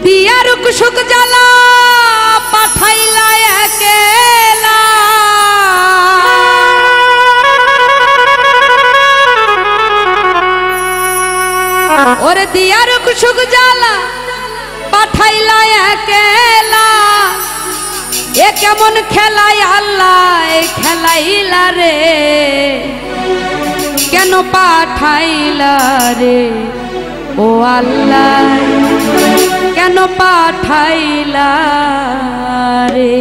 দিয়ার কুসুক জ্বালা পাঠাইলা একেলা ওরে দিয়ার কুসুক জ্বালা পাঠাইলা একেলা এ কেমন খেলাই আল্লাহ খেলাইলা রে কেন পাঠাইলা রে ও আল্লাহ কেন পাঠাইলা রে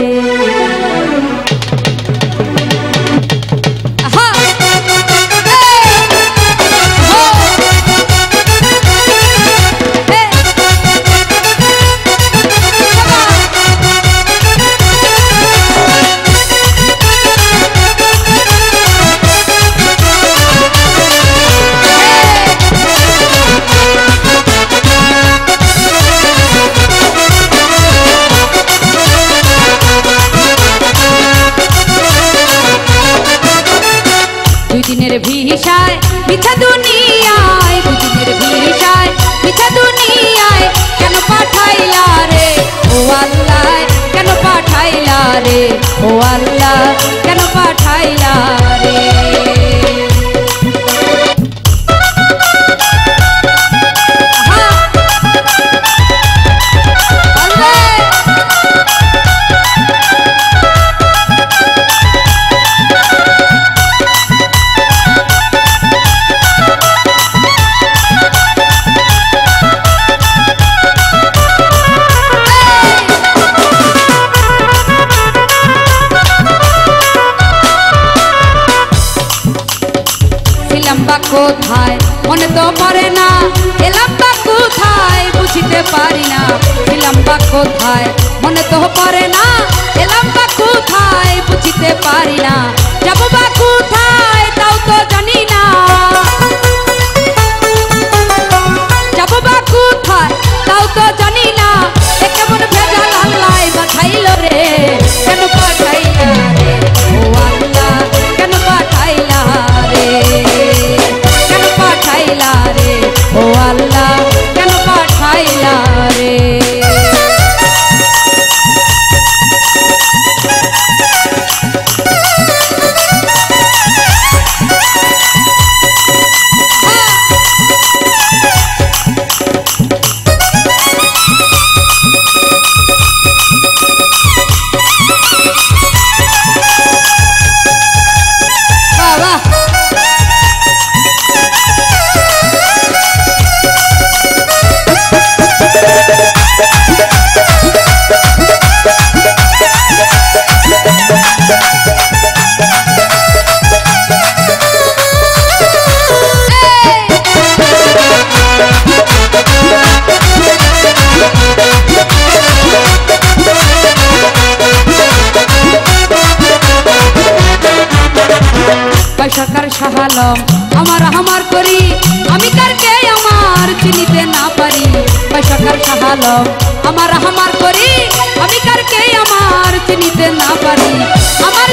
ভিসায় মিথ্যা দুনিয়ায় দুদিনের ভিসায় মিথ্যা দুনিয়ায় কেন পাঠাইলা রে ও আল্লাহ কেন পাঠাইলা রে ও আল্লাহ কেন পাঠাইলা রে কোথায় মনে তো পারে না এলাম বা কোথায় বুঝতে পারি না ছিলাম বা কোথায় মনে তো পারে না এলাম বা কোথায় বুঝতে পারি না যাবো বা কোথায় তাও তো জানি না যাবো বা কোথায় তাও তো জানি না এ কেমন ভেজাল আল্লাহ পাঠাইল রে কেন পাঠাইলা রে ও আল্লাহ কেন পাঠাইলা রে ও আল্লাহ কেন পাঠাইলা রে সরকার সাহালম আমার করি আমি কারকে আমার চিনিতে না পারি সরকার সাহালম আমার করি আমি কারকে আমার চিনিতে না পারি আমার